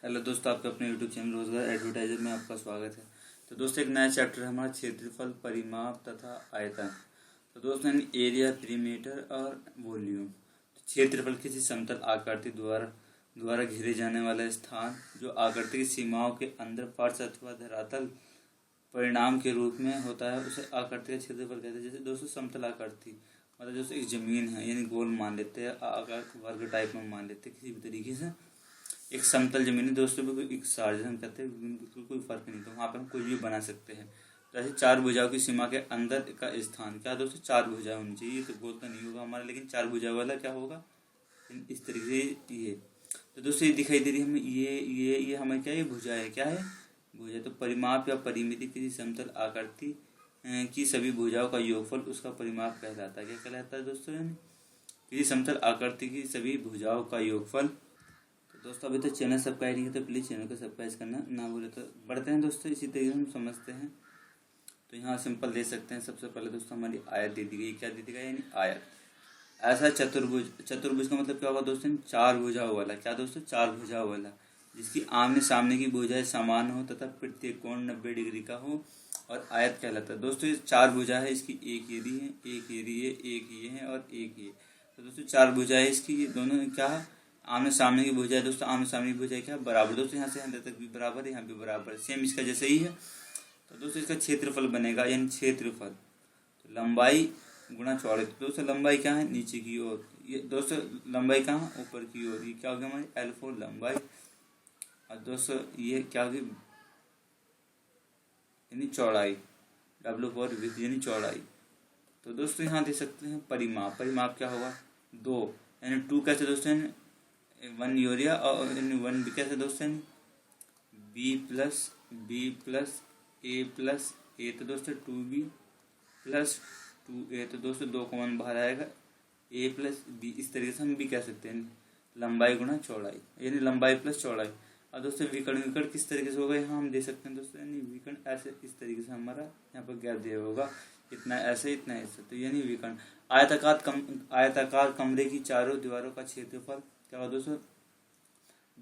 Hello दोस्तों, आपका अपने यूट्यूब चैनल रोजगार एडवर्टाइजर में आपका स्वागत है। तो दोस्तों, एक नया चैप्टर है हमारा क्षेत्रफल, परिमाप तथा आयतन। तो दोस्तों, एरिया, पेरीमीटर और वॉल्यूम। क्षेत्रफल किसी समतल आकृति द्वारा घेरे जाने वाला स्थान जो आकृति की सीमाओं के अंदर फर्श अथवा धरातल परिणाम के रूप में होता है, उसे आकृति का क्षेत्रफल कहते हैं। जैसे दोस्तों, समतल आकृति मतलब दोस्तों एक जमीन है, यानी गोल मान लेते हैं, आकार वर्ग टाइप में मान लेते हैं किसी भी तरीके से। एक समतल जमीन है दोस्तों, बिल्कुल एक सार्वजनिक हम कहते हैं, बिल्कुल कोई फर्क नहीं, तो वहाँ पर हम कुछ भी बना सकते हैं। तो ऐसे चार भुजाओं की सीमा के अंदर का स्थान क्या दोस्तों, चार भुजाएं होनी चाहिए। तो गोल तो नहीं होगा हमारा, लेकिन चार भुजा वाला क्या होगा, इस तरीके से ये। तो दोस्तों, ये दिखाई दे रही है हमें, ये हमें क्या, ये भुजा है, क्या है, भुजा। तो परिमाप या परिमिति किसी समतल आकृति की सभी भुजाओं का योगफल उसका परिमाप कहलाता है। क्या कहलाता है दोस्तों, किसी समतल आकृति की सभी भुजाओं का योगफल। दोस्तों, अभी तो चैनल सब्सक्राइब नहीं है तो प्लीज़ चैनल को सब्सक्राइब करना ना भूले। तो बढ़ते हैं दोस्तों, इसी तरीके से हम समझते हैं। तो यहाँ सिंपल दे सकते हैं। सबसे पहले दोस्तों हमारी आयत दे दी गई। क्या दे दी गई, यानी आयत। ऐसा चतुर्भुज का मतलब क्या होगा दोस्तों, चार भुजाओं वाला। क्या दोस्तों, चार भुजाओं वाला, जिसकी आमने सामने की भुजाएं समान हो तथा प्रत्येक कोण 90 डिग्री का हो और आयत कहलाता है। दोस्तों, ये चार भुजा है, इसकी एक ये दी है, एक ये दी है, एक ये है और एक ये। तो दोस्तों चार भुजा है इसकी, ये दोनों क्या है, आमने सामने की भुजा है। दोस्तों आमने सामने की भुजा क्या, बराबर। दोस्तों यहाँ से यहाँ तक भी बराबर है, यहाँ भी बराबर है, सेम इसका जैसे ही है। तो दोस्तों इसका क्षेत्रफल बनेगा, यानी क्षेत्रफल तो लंबाई गुणा चौड़ाई। तो दोस्तों लंबाई क्या है, नीचे की ओर। ये दोस्तों लंबाई कहाँ, ऊपर की ओर। ये क्या हो गया हमारी L4 लंबाई। और दोस्तों ये क्या होगी, यानी चौड़ाई, W4 विड्थ यानी चौड़ाई। तो दोस्तों यहाँ दे सकते हैं परिमाप। परिमाप क्या होगा, दो, यानी 2 कैसे दोस्तों, यानी 1 यूरिया और 1 भी कैसे दोस्तों, बी प्लस ए प्लस ए। तो दोस्तों 2B प्लस 2A। तो दोस्तों 2 कॉमन बाहर आएगा, ए प्लस बी। इस तरीके से हम भी कह सकते हैं, लंबाई गुणा चौड़ाई, यानी लंबाई प्लस चौड़ाई। और दोस्तों विकर्ण किस तरीके से होगा, यहाँ हम दे सकते हैं दोस्तों, यानी विकर्ण ऐसे, इस तरीके से हमारा यहाँ पर गैप दिया होगा, इतना ऐसे इतना ऐसे। तो यानी विकर्ण। आयताकार कमरे की चारों दीवारों का क्षेत्रफल क्या होगा दोस्तों,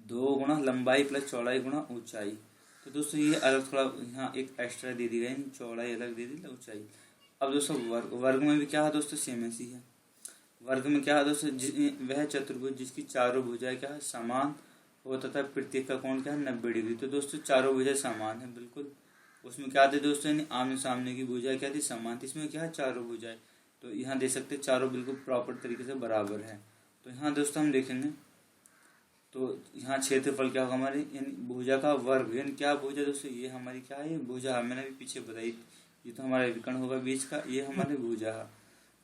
2 गुणा लंबाई प्लस चौड़ाई गुणा ऊंचाई। तो दोस्तों ये अलग थोड़ा यहाँ एक एक्स्ट्रा दे दी गई, चौड़ाई अलग दे दी, ऊंचाई। अब दोस्तों वर्ग में भी क्या है दोस्तों, सेम ऐसी है। वर्ग में क्या है दोस्तों, वह चतुर्भुज जिसकी चारों भुजाएं क्या है, समान हो तथा प्रत्येक का कोण क्या है, 90 डिग्री। तो दोस्तों चारों भुजाएं समान है बिल्कुल। उसमें क्या थे दोस्तों, यानी आमने सामने की भुजाएं क्या थी, समान थी। इसमें क्या है, चारों भुजाएं। तो यहाँ देख सकते चारों बिल्कुल प्रॉपर तरीके से बराबर है। तो यहाँ दोस्तों हम देखेंगे, तो यहाँ क्षेत्रफल क्या होगा हमारे, यानी भुजा का वर्ग, यानी क्या भुजा दोस्तों, ये हमारी क्या है, ये भुजा मैंने अभी पीछे बताई। ये तो हमारा विकर्ण होगा बीच का, ये हमारे भुजा।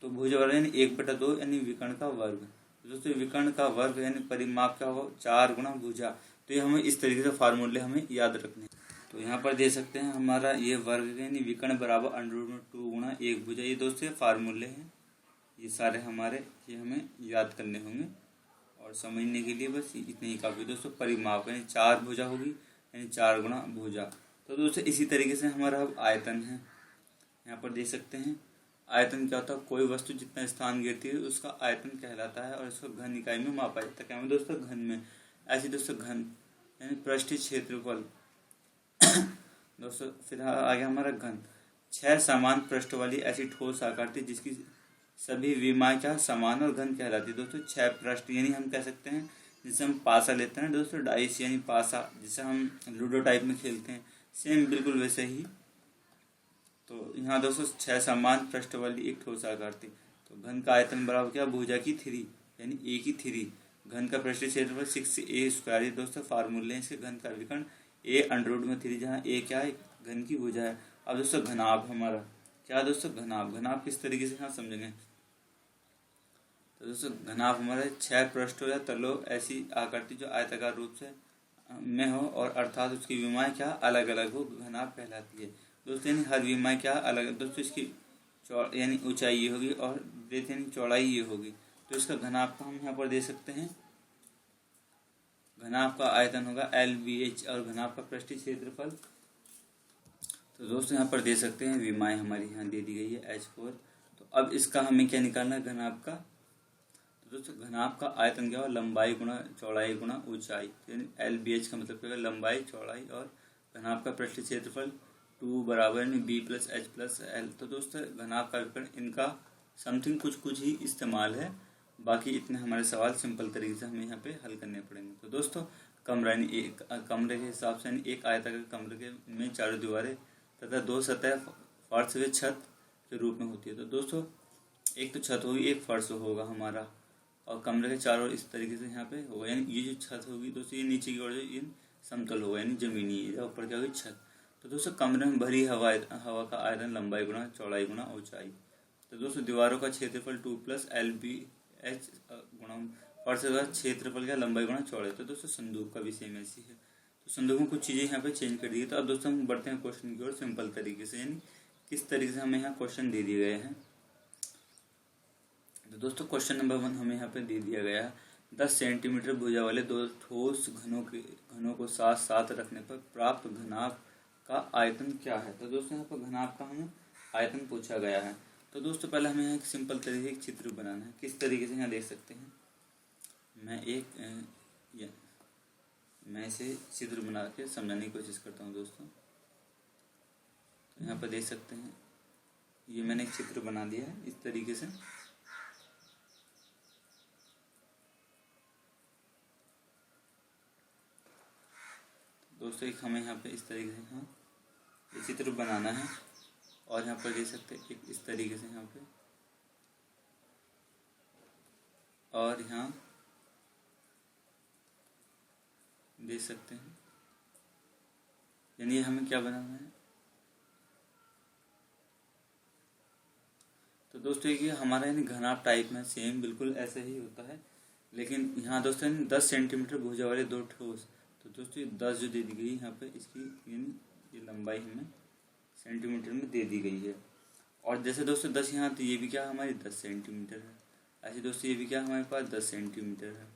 तो भुजा वर्ग यानी 1/2, यानी विकर्ण का वर्ग। दोस्तों विकर्ण का वर्ग यानी परिमाप क्या होगा, 4 गुणा भुजा। तो ये हमें इस तरीके से फार्मूले हमें याद रखने। तो यहाँ पर दे सकते हैं हमारा ये वर्ग यानी विकर्ण बराबर √2 गुणा 1 भुजा। ये दोस्तों फार्मूले हैं, ये सारे हमारे, ये हमें याद करने होंगे और समझने के लिए बस इतने ही काफ़ी। दोस्तों परिमाप यानी 4 भुजा होगी, यानी 4 गुणा भुजा। तो दोस्तों इसी तरीके से हमारा अब आयतन है, यहाँ पर देख सकते हैं। आयतन क्या होता है, कोई वस्तु जितना स्थान घेरती है उसका आयतन कहलाता है और इसको घन इकाई में मापा जाता है। क्या दोस्तों, घन में। ऐसे दोस्तों घन यानी पृष्ठीय क्षेत्रफल। दोस्तों फिर आ गया हमारा घन। 6 समान पृष्ठ वाली ऐसी ठोस आकृति जिसकी सभी विमाएं क्या समान और घन कहलाती है। दोस्तों 6 पृष्ठ, यानी हम कह सकते हैं जिसे हम पासा लेते हैं दोस्तों, डाइस यानी पासा, जिसे हम लूडो टाइप में खेलते हैं, सेम बिल्कुल वैसे ही। तो यहाँ दोस्तों 6 समान पृष्ठ वाली एक ठोस आकृति। तो घन का आयतन बराबर क्या, भुजा की 3, यानी ए की 3। घन का पृष्ठीय क्षेत्रफल 6a²। दोस्तों फार्मूले इसके घन का विकर्ण a√3, जहाँ ए क्या है, घन की भुजा है। अब दोस्तों घनाभ हमारा क्या दोस्तों, घनाभ किस तरीके से यहाँ समझेंगे। तो दोस्तों घनाभ हमारे 6 पृष्ठों या तलों ऐसी आकृति जो आयताकार रूप से में हो और अर्थात उसकी विमाएं क्या अलग अलग हो, घनाभ कहलाती है। दोस्तों यानी हर विमाएं क्या अलग, दोस्तों इसकी यानी ऊंचाई ये होगी और ब्रेथ यानी चौड़ाई ये होगी। तो इसका घनाभ का हम यहाँ पर दे सकते हैं, घनाभ का आयतन होगा LBH और घनाभ का पृष्ठीय क्षेत्रफल। तो दोस्तों यहाँ पर दे सकते हैं विमाएं हमारी यहाँ दे दी गई है H4। तो अब इसका हमें क्या निकालना है, घनाभ का। तो दोस्तों घनाभ का आयतन क्या होगा, लंबाई गुणा चौड़ाई गुणा ऊंचाई, एल बी एच का मतलब क्या होगा, लंबाई चौड़ाई और घनाभ का पृष्ठ क्षेत्रफल 2 बराबर B plus H plus L. तो दोस्तों घनाभ का विकर्ण इनका समथिंग कुछ ही इस्तेमाल है, बाकी इतने हमारे सवाल सिंपल तरीके से हमें यहाँ पे हल करने पड़ेंगे। तो दोस्तों कमरा यानी एक कमरे के हिसाब से यानी एक आयताकार कमरे के में चारों दीवारें तथा दो सतह फर्श व छत के रूप में होती है। तो दोस्तों एक तो छत होगी, एक फर्श होगा हमारा, और कमरे के चारों इस तरीके से यहाँ पे होगा, यानी ये जो छत होगी दोस्तों ये नीचे की ओर ये समतल होगा यानी जमीनी, ऊपर क्या होगी छत। तो दोस्तों कमरे में भरी हवा का आयतन लंबाई गुणा चौड़ाई गुणा ऊंचाई। तो दोस्तों दीवारों का क्षेत्रफल 2 प्लस एल बी एच गुणा फर्श का क्षेत्रफल क्या लंबाई गुणा चौड़ाई। तो दोस्तों संदूक का भी सेम ऐसी है। तो संदूक में कुछ चीज़ें यहाँ पे चेंज कर दी है। तो अब दोस्तों हम बढ़ते हैं क्वेश्चन की ओर सिंपल तरीके से, यानी किस तरीके से हमें यहाँ क्वेश्चन दे दिए गए हैं। तो दोस्तों क्वेश्चन नंबर 1 हमें यहाँ पे दे दिया गया है 10 सेंटीमीटर भुजा वाले दो ठोस घनों को साथ साथ रखने पर प्राप्त घनाभ का आयतन क्या है। तो दोस्तों यहाँ पर घनाभ का हमें आयतन पूछा गया है। तो दोस्तों पहले हमें यहाँ एक सिंपल तरीके एक चित्र बनाना है। किस तरीके से यहाँ देख सकते हैं, मैं इसे चित्र बना के समझाने की कोशिश करता हूँ दोस्तों। तो यहाँ पर देख सकते हैं ये मैंने एक चित्र बना दिया है इस तरीके से। दोस्तों एक हमें यहाँ पे इस तरीके से हाँ ये चित्र बनाना है, और यहाँ पर देख सकते हैं एक इस तरीके से यहाँ पे, और यहाँ देख सकते हैं, यानी हमें क्या बनाना है। तो दोस्तों ये हमारा यानी घनाभ टाइप में सेम बिल्कुल ऐसे ही होता है, लेकिन यहाँ दोस्तों 10 सेंटीमीटर भुजा वाले दो ठोस। तो दोस्तों 10 जो दे दी गई यहाँ पे इसकी यानी ये लंबाई हमें सेंटीमीटर में दे दी गई है। और जैसे दोस्तों 10 यहाँ, तो ये भी क्या हमारी 10 सेंटीमीटर है। ऐसे दोस्तों ये भी क्या हमारे पास 10 सेंटीमीटर है।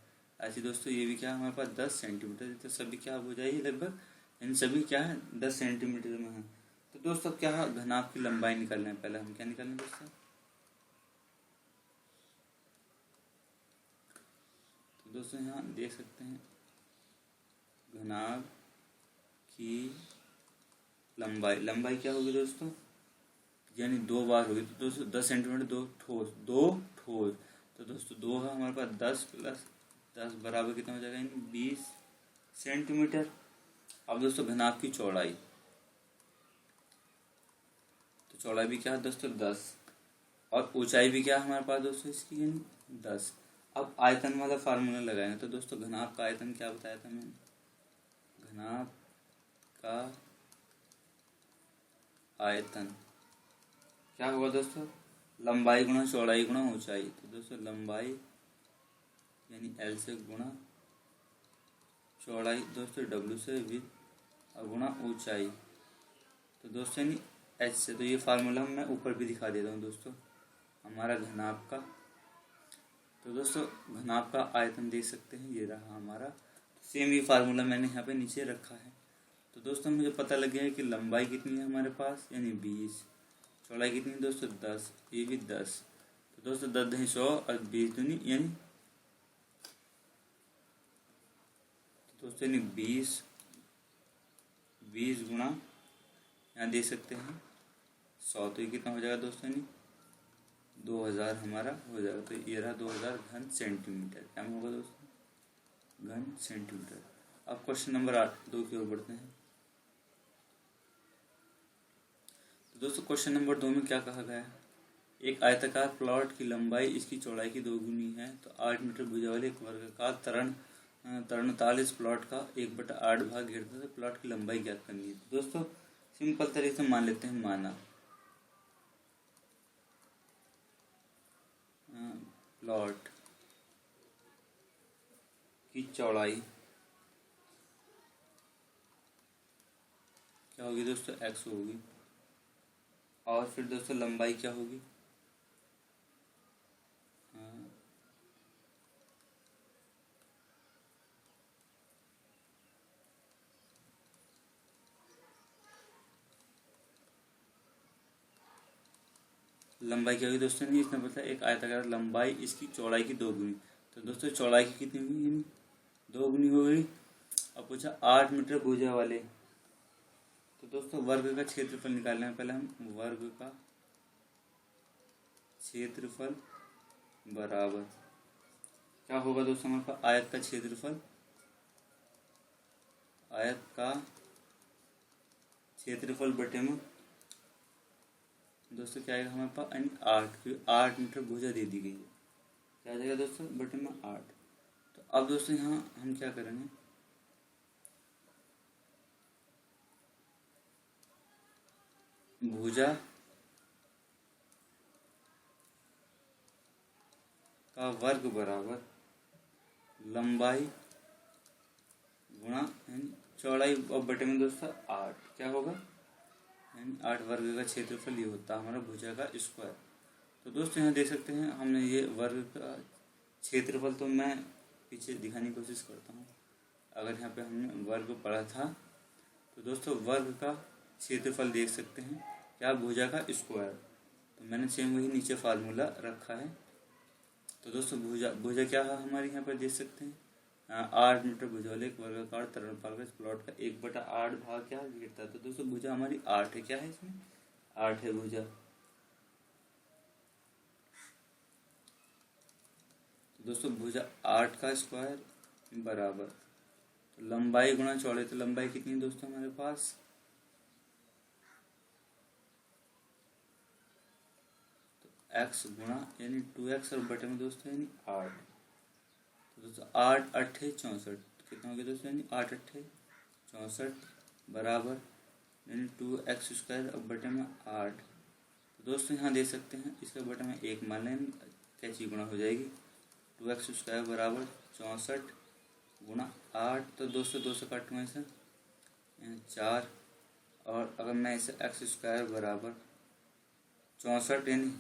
ऐसे दोस्तों ये भी क्या हमारे पास 10 सेंटीमीटर है। तो सभी क्या हो जाएगी लगभग, यानी सभी क्या है 10 सेंटीमीटर में है। तो दोस्तों क्या घनाभ की लंबाई निकालना है, पहले हम क्या निकालना है दोस्तों। तो दोस्तों यहाँ देख सकते हैं घनाभ की लंबाई क्या होगी दोस्तों, यानी 2 बार होगी। तो दोस्तों 10 सेंटीमीटर दो ठोस तो दोस्तों 2 है हमारे पास 10 प्लस 10 बराबर कितना हो जाएगा, यानी 20 सेंटीमीटर। अब दोस्तों घनाभ की चौड़ाई, तो चौड़ाई भी क्या है दोस्तों 10, और ऊंचाई भी क्या है हमारे पास दोस्तों इसकी यानी 10। अब आयतन वाला फार्मूला लगाएंगे। तो दोस्तों घनाभ का आयतन क्या बताया था मैंने, घनाभ का आयतन क्या होगा दोस्तों, लंबाई गुणा चौड़ाई गुणा ऊंचाई। तो दोस्तों लंबाई यानी L से गुणा चौड़ाई दोस्तों W से विद और गुणा ऊंचाई, तो दोस्तों यानी H से। तो ये फार्मूला मैं ऊपर भी दिखा देता हूँ दोस्तों हमारा घनाभ का। तो दोस्तों घनाभ का आयतन देख सकते हैं, ये रहा हमारा। सेम ये फार्मूला मैंने यहाँ पे नीचे रखा है। तो दोस्तों मुझे पता लग गया है कि लंबाई कितनी है हमारे पास, यानी 20, चौड़ाई कितनी है दोस्तों 10, ये भी 10। तो दोस्तों 10 दूनी 100 और 20 दूनी यानी दोस्तों यानी 20 गुणा यहाँ देख सकते हैं 100, तो ये कितना हो जाएगा दोस्तों, यानी 2000 हमारा हो जाएगा। तो ये रहा 2000 घन सेंटीमीटर। क्या होगा दोस्तों, घन सेंटीमीटर। अब क्वेश्चन नंबर 2 की ओर बढ़ते हैं। तो दोस्तों क्वेश्चन नंबर 2 में क्या कहा गया है, एक आयताकार प्लॉट की लंबाई इसकी चौड़ाई की 2 गुनी है। तो 8 मीटर भुजा वाले एक वर्गाकार तरणताल इस प्लॉट का 1/8 भाग घेरता है। प्लॉट की लंबाई ज्ञात करनी है। तो दोस्तों सिंपल तरीके से मान लेते हैं, माना प्लॉट की चौड़ाई क्या होगी दोस्तों, x होगी, और फिर दोस्तों लंबाई क्या होगी, लंबाई क्या होगी दोस्तों, नहीं इसने बताया एक आयताकार लंबाई इसकी चौड़ाई की 2 गुनी। तो दोस्तों चौड़ाई की कितनी हुई, 2 गुनी हो गई। अब पूछा 8 मीटर भुजा वाले, तो दोस्तों वर्ग का क्षेत्रफल निकालना है। पहले हम वर्ग का क्षेत्रफल बराबर क्या होगा दोस्तों, हमारे पास आयत का क्षेत्रफल, आयत का क्षेत्रफल बटे में दोस्तों क्या आएगा हमारे पास 8 मीटर भुजा दे दी गई है, क्या आ जाएगा दोस्तों बटे में 8। तो अब दोस्तों यहाँ हम क्या करेंगे, भुजा का वर्ग बराबर लंबाई गुणा चौड़ाई और बटे में दोस्तों 8, क्या होगा 8 वर्ग का क्षेत्रफल ये होता है हमारा भुजा का स्क्वायर। तो दोस्तों यहाँ देख सकते हैं हमने ये वर्ग का क्षेत्रफल, तो मैं पीछे दिखाने की कोशिश करता हूँ। अगर यहाँ पे हमने वर्ग पढ़ा था तो दोस्तों वर्ग का क्षेत्रफल देख सकते हैं क्या, भुजा का स्क्वायर। तो मैंने सेम वही नीचे फार्मूला रखा है। तो दोस्तों भुजा क्या है हमारे यहाँ पर देख सकते हैं 8 मीटर भुजा वाले एक वर्गाकार तरलपाल का प्लॉट का 1/8 भाग क्या घेरता है। तो दोस्तों भुजा हमारी 8 है, क्या है इसमें 8 है भुजा। तो दोस्तों भुजा 8 का स्क्वायर बराबर तो लंबाई गुणा चौड़ाई, तो लंबाई कितनी है दोस्तों हमारे पास, तो x गुणा यानी 2x और बटे में दोस्तों यानी 8। तो दोस्तों 8 8 64, कितना हो गया दोस्तों यानी 8 8 64 बराबर यानी 2x स्क्वायर और बटे में 8। तो दोस्तों यहाँ देख सकते हैं इसके बटे में 1 मान लें, कैची गुणा हो जाएगी, 2x स्क्वायर बराबर 64 गुणा 8। तो दोस्तों 2 से काटूंगा इसे 4, और अगर मैं इसे x स्क्वायर बराबर 64 यानी,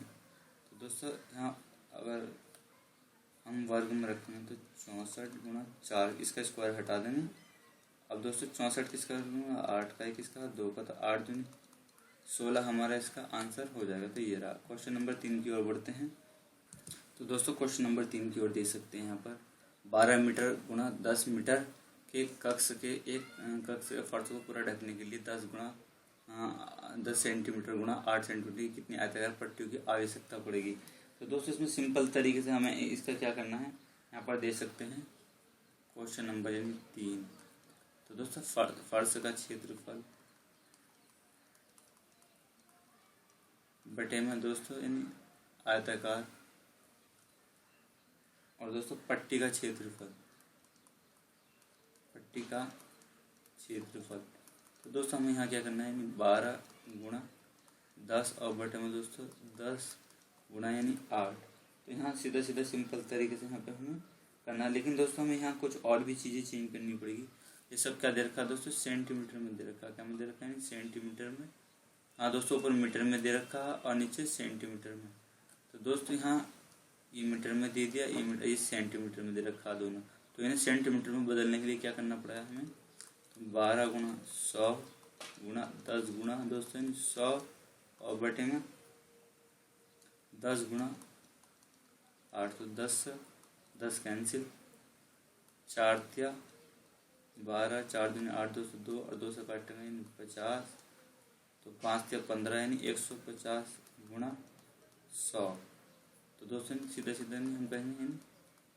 तो दोस्तों यहाँ अगर हम वर्ग में रखेंगे तो 64 गुणा 4, इसका स्क्वायर हटा देंगे। अब दोस्तों 64 किसका करूँगा, 8 का, किसका 2 का, तो 8 दूनी 16 हमारा इसका आंसर हो जाएगा। तो ये रहा। क्वेश्चन नंबर 3 की ओर बढ़ते हैं। तो दोस्तों क्वेश्चन नंबर 3 की ओर देख सकते हैं यहाँ पर 12 मीटर गुणा 10 मीटर के कक्ष के एक कक्ष के फर्श को पूरा ढकने के लिए 10 गुणा 10 सेंटीमीटर गुणा 8 सेंटीमीटर की कितनी आयताकार पट्टियों की आवश्यकता पड़ेगी। तो दोस्तों इसमें सिंपल तरीके से हमें इसका क्या करना है, यहाँ पर देख सकते हैं क्वेश्चन नंबर यानी 3। तो दोस्तों फर्श का क्षेत्रफल बटे में दोस्तों यानी आयताकार और दोस्तों पट्टी का क्षेत्रफल, पट्टी का क्षेत्रफल। तो दोस्तों हमें यहाँ क्या करना है, यानी 12 गुणा 10 और बटे में दोस्तों 10 गुणा यानी 8। तो यहाँ सीधा सीधा सिंपल तरीके से यहाँ पे हमें करना है। लेकिन दोस्तों हमें यहाँ कुछ और भी चीज़ें चेंज करनी पड़ेगी। ये सब क्या दे रखा है दोस्तों, सेंटीमीटर में दे रखा है, क्या में दे रखा है सेंटीमीटर में। हाँ दोस्तों ऊपर मीटर में दे रखा है और नीचे सेंटीमीटर में। तो दोस्तों यहाँ ये मीटर में दे दिया, ये सेंटीमीटर में दे रखा है दोनों। तो इन्हें सेंटीमीटर में बदलने के लिए क्या करना पड़ा है हमें, तो 12 गुणा 100 गुणा 10 गुणा दोस्तों 100 और बटे में 10 गुणा 8, तो 10 कैंसिल, 4 तिया 12, 4 दूनी 8, 2 से 2 और 2 से काटेंगे यानी 50, तो 5 तिया 15 यानी 150 गुणा 100। तो दोस्तों सीधा सीधा नहीं हम कहेंगे यानी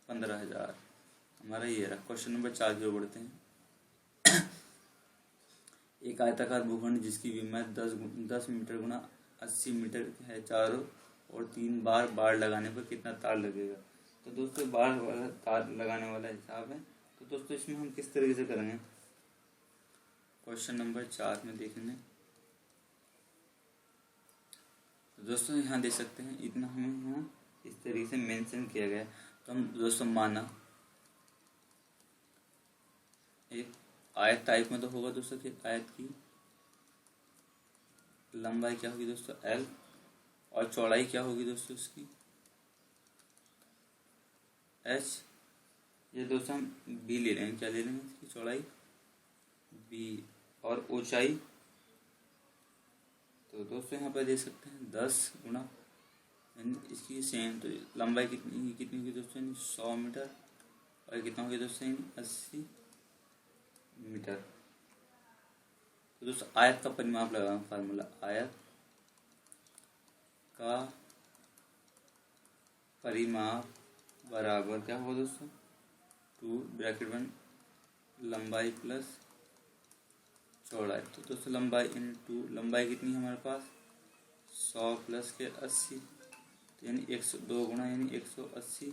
15,000 हमारा ये रहा। क्वेश्चन नंबर 4 की ओर बढ़ते हैं। एक आयताकार भूखंड जिसकी विमाएं 10 मीटर गुणा 80 मीटर है चारों और 3 बार लगाने पर कितना तार लगेगा। तो दोस्तों बार वाला तार लगाने वाला हिसाब है। तो दोस्तों इसमें हम किस तरीके से करेंगे, क्वेश्चन नंबर 4 में देखेंगे। तो दोस्तों यहाँ देख सकते हैं इतना हमें यहाँ इस तरीके से मेंशन किया गया। तो हम दोस्तों माना एक आयत टाइप में तो होगा दोस्तों कि आयत की लंबाई क्या होगी दोस्तों L और चौड़ाई क्या होगी दोस्तों इसकी H। ये दोस्तों हम B ले लेंगे, क्या ले लेंगे इसकी चौड़ाई B और ऊंचाई। तो दोस्तों यहाँ पर देख सकते हैं 10 गुणा यानी इसकी सेम, तो लंबाई कितनी होगी दोस्तों, यानी 100 मीटर, और कितना होगी दोस्तों, यानी 80 मीटर। तो दोस्तों आयत का परिमाप लगाना फार्मूला, आयत का परिमाप बराबर क्या होगा दोस्तों, 2 लंबाई प्लस चौड़ाई। तो दोस्तों लंबाई इनटू लंबाई कितनी है हमारे पास, 100 प्लस के 80, तो यानी 102 गुणा यानी 180।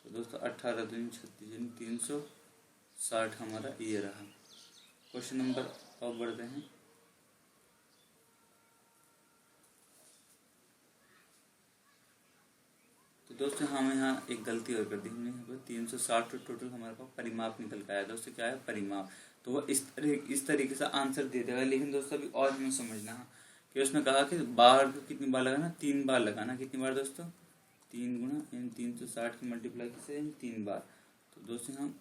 तो दोस्तों 18 दूनी 36 यानी 360 हमारा ये रहा। क्वेश्चन नंबर अब बढ़ते हैं। तो दोस्तों हम यहाँ एक गलती और कर दी हमने, यहाँ पर 360 तो टोटल हमारे पास परिमाप निकल के आया दोस्तों, क्या है परिमाप। तो वह इस तरीके से आंसर दे देगा। लेकिन दोस्तों अभी और हमें समझना है कि उसने कहा कि बार को कितनी बार लगाना, 3 बार लगाना। कितनी बार दोस्तों, 3 गुना यानी 360 की मल्टीप्लाई किससे, यानी 3 बार। तो दोस्तों हम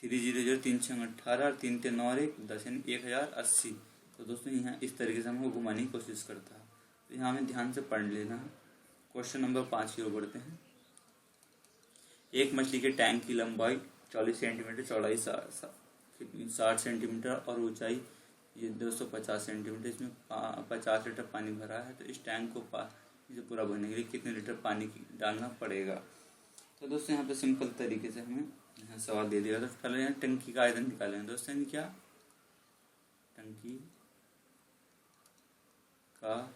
3 0 0 3 6 18 और 3 3 9 1 10 यानी 1080। तो दोस्तों यहाँ इस तरीके से हमको घुमाने की कोशिश करता है। तो यहाँ हमें ध्यान से पढ़ लेना है। क्वेश्चन नंबर 5 की ओर बढ़ते हैं। एक मछली के टैंक की लंबाई 40 सेंटीमीटर, चौड़ाई 60 सेंटीमीटर और ऊंचाई ये 250 सेंटीमीटर। इसमें 50 लीटर पानी भरा है। तो इस टैंक को इसे पूरा भरने के लिए कितने लीटर पानी डालना पड़ेगा। तो दोस्तों यहाँ पे सिंपल तरीके से हमें यहाँ सवाल दे दिया। तो पहले यहाँ टंकी का आयतन निकालेंगे दोस्तों। यानी क्या, टंकी का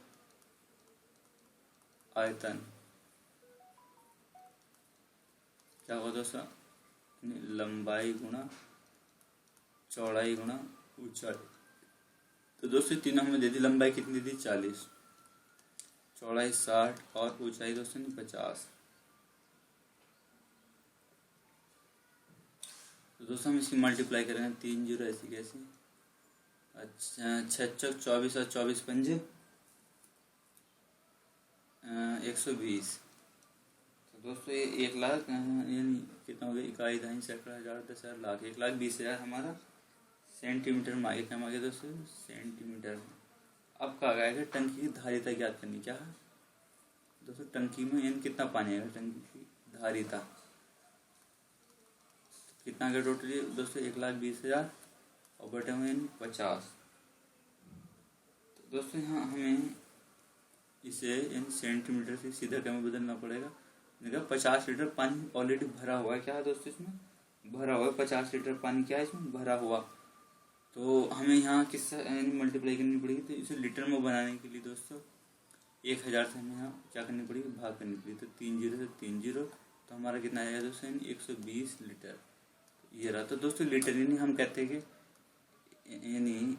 आयतन क्या होगा दोस्तों, लंबाई गुणा चौड़ाई गुणा ऊंचाई। तो दोस्तों तीनों हमें दे दी। लंबाई कितनी दी, 40, चौड़ाई 60 और ऊंचाई दोस्तों 50। तो दोस्तों हम इसकी मल्टीप्लाई करेंगे, 3 0 ऐसी कैसी, अच्छा 6 चौक 24 और 24 पंजे 120। तो दोस्तों ये 1 लाख यानी कितना हो गया, इकाई दहाई सैकड़ा हजार 10,000 लाख, 1,20,000 हमारा सेंटीमीटर में आ गया। क्या आ गया दोस्तों, सेंटीमीटर। अब कहा गया है टंकी की धारिता ज्ञात करनी। क्या है दोस्तों, टंकी में यानी कितना पानी आएगा, टंकी की धारिता कितना आ गया टोटली दोस्तों, 1,20,000 और बटे हुए यानी 50। तो दोस्तों यहाँ हमें इसे यानी सेंटीमीटर से सीधा क्या में बदलना पड़ेगा। देखा 50 लीटर पानी ऑलरेडी भरा हुआ है। क्या है दोस्तों, इसमें भरा हुआ है 50 लीटर पानी, क्या है इसमें भरा हुआ। तो हमें यहाँ किससे यानी मल्टीप्लाई करनी पड़ेगी। तो इसे लीटर में बनाने के लिए दोस्तों 1000 से हमें यहाँ क्या करनी पड़ेगी, भाग करनी पड़ेगी। तो 3 0 से 3 0, तो हमारा कितना आएगा दोस्तों, यानी 120 लीटर ये रहा। तो दोस्तों लीटर यानी हम कहते हैं कि यानी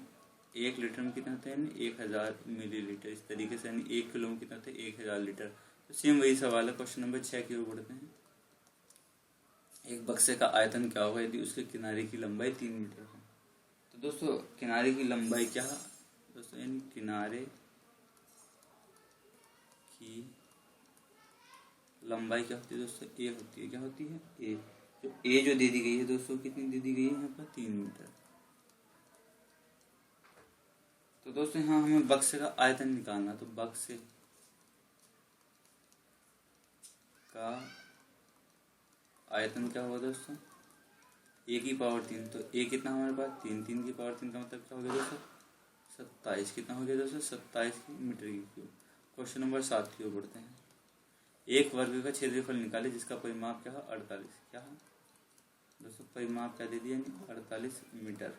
1 लीटर में कितना होता है, यानी 1000 मिलीलीटर। इस तरीके से यानी 1 किलो में कितना होता है, 1000 लीटर। तो सेम वही सवाल है। क्वेश्चन नंबर 6 की ओर बढ़ते हैं। एक बक्से का आयतन क्या होगा यदि उसके किनारे की लंबाई 3 मीटर हो। तो दोस्तों किनारे की लंबाई क्या है दोस्तों, यानी किनारे की लंबाई क्या होती है दोस्तों, ए होती है। क्या होती है, ए। तो ए जो दे दी गई है दोस्तों, कितनी दे दी गई है यहाँ पर, 3 मीटर। तो दोस्तों यहाँ हमें बक्से का आयतन निकालना। तो बक्से का आयतन क्या होगा दोस्तों, ए की पावर 3। तो ए कितना हमारे पास, 3, 3 की पावर 3 का मतलब क्या हो गया दोस्तों, 27। कितना हो गया दोस्तों, 27 मीटर की क्यूब। क्वेश्चन नंबर 7 की ओर बढ़ते हैं। एक वर्ग का क्षेत्रफल निकाले जिसका परिमाप क्या है, 48। क्या है दोस्तों, परिमाप क्या दे दिया, 48 मीटर।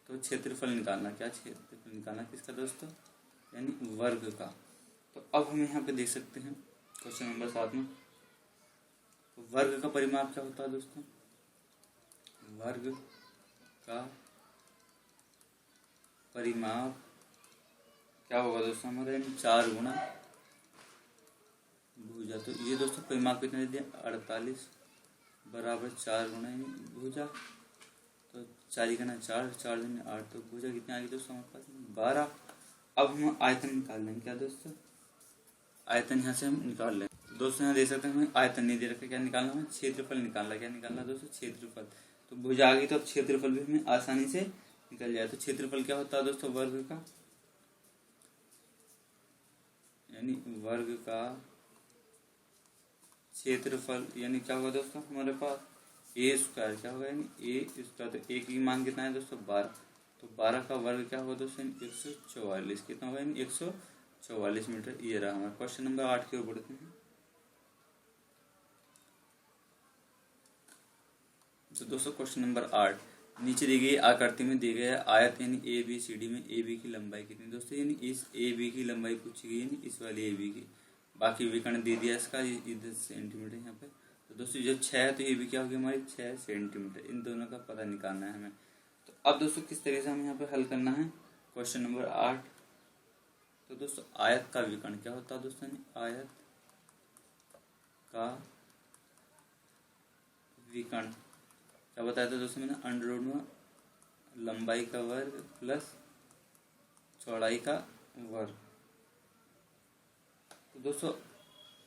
तो क्षेत्रफल निकालना, क्या क्षेत्रफल निकालना किसका दोस्तों, यानी वर्ग का। तो अब हम यहाँ पे देख सकते हैं क्वेश्चन नंबर 7 में वर्ग का परिमाप क्या होता है दोस्तों, वर्ग का परिमाप क्या होगा दोस्तों हमारा, यानी 4 गुना भुजा। तो ये दोस्तों परिमाप कितने दिया, 48 बराबर 4 गुना यानी भुजा। तो 4 का 4, 4 दूनी 8, तो भुजा कितनी आ गई दोस्तों हमारे पास, 12। अब हम आयतन निकाल लेंगे। क्या दोस्तों, आयतन यहाँ से हम निकाल लें। दोस्तों यहाँ देख सकते हैं हमें आयतन नहीं दे रखा, क्या निकालना है, क्षेत्रफल निकालना। क्या निकालना दोस्तों, क्षेत्रफल। तो भुजा आ गई तो अब क्षेत्रफल भी हमें आसानी से निकल जाए। तो क्षेत्रफल क्या होता है दोस्तों, वर्ग का, यानी वर्ग का क्षेत्रफल यानी क्या होगा दोस्तों हमारे पास ए स्क्वायर क्या होगा यानी ए स्क्वायर। तो ए की मान कितना है दोस्तों 12। तो 12 का वर्ग क्या होगा दोस्तों 144। कितना होगा यानी 144 मीटर। ये रहा हमारा क्वेश्चन नंबर 8 की ओर बढ़ते हैं। तो दोस्तों क्वेश्चन नंबर 8 नीचे दी गई आकृति में दी गया आयत यानी ए बी सी डी में ए बी की लंबाई कितनी दोस्तों यानी इस ए बी की लंबाई पूछी गई यानी इस वाली ए बी की। बाकी विकर्ण दे दिया इसका इधर सेंटीमीटर यहाँ पे। तो दोस्तों जब 6 है तो ये भी क्या होगी हमारी 6 सेंटीमीटर। इन दोनों का पता निकालना है हमें। तो अब दोस्तों किस तरीके से हमें यहाँ पे हल करना है क्वेश्चन नंबर 8। तो दोस्तों आयत का विकर्ण क्या होता है दोस्तों आयत का विकर्ण क्या बताया था दोस्तों मैंने अंडर रूट में लंबाई का वर्ग प्लस चौड़ाई का वर्ग। तो दोस्तों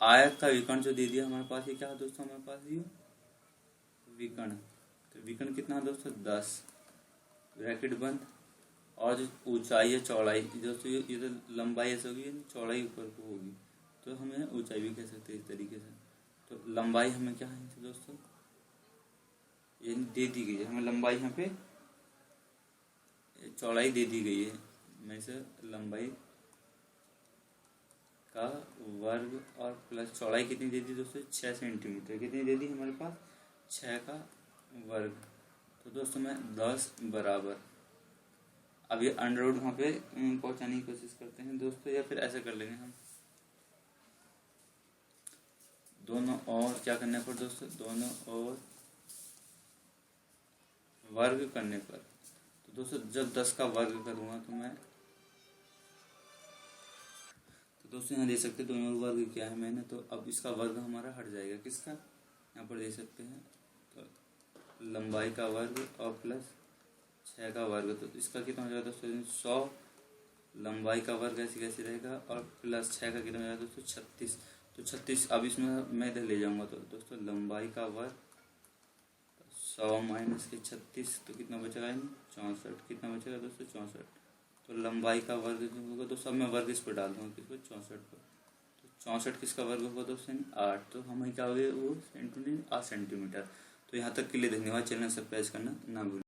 आयत का विकर्ण जो दे दिया हमारे पास ये क्या है दोस्तों हमारे पास ये विकर्ण। तो विकर्ण कितना है दोस्तों 10 ब्रैकेट बंद। और जो ऊंचाई है चौड़ाई दोस्तों ये तो लंबाई ऐसे होगी चौड़ाई ऊपर को होगी। तो हमें ऊंचाई भी कह सकते हैं इस तरीके से। तो लंबाई हमें क्या है दोस्तों ये दे दी गई है हमें लंबाई यहाँ पे चौड़ाई दे दी गई है। मैं से लंबाई का वर्ग और प्लस चौड़ाई कितनी दे दी दोस्तों 6 सेंटीमीटर। कितनी दे दी हमारे पास 6 का वर्ग। तो दोस्तों मैं 10 बराबर अब ये अंडर रूट वहाँ पे पहुँचाने की कोशिश करते हैं दोस्तों या फिर ऐसे कर लेंगे हम दोनों और क्या करने पर दोस्तों दोनों और वर्ग करने पर। तो दोस्तों जब 10 का वर्ग करूँगा तो मैं तो दोस्तों यहाँ दे सकते हैं दोनों वर्ग क्या है मैंने। तो अब इसका वर्ग हमारा हट जाएगा किसका यहाँ पर दे सकते हैं। तो लंबाई का वर्ग और प्लस 6 का वर्ग। तो इसका कितना हो जाएगा दोस्तों 100 लंबाई का वर्ग ऐसे कैसे रहेगा और प्लस 6 का कितना हो जाएगा दोस्तों 36। तो 36 अब इसमें मैं इधर ले जाऊँगा तो दोस्तों लंबाई का वर्ग 100 माइनस के 36 तो कितना बचेगा 64। कितना बचेगा दोस्तों 64। तो लंबाई का वर्ग जो होगा दोस्तों अब मैं वर्ग इस पर डाल दूँगा किस पर 64 पर। तो 64 किसका वर्ग होगा दोस्तों 8। तो हमें क्या हो गया वो 8 सेंटीमीटर। तो यहाँ तक के लिए धन्यवाद। चैनल सब्सक्राइब करना ना भूलें।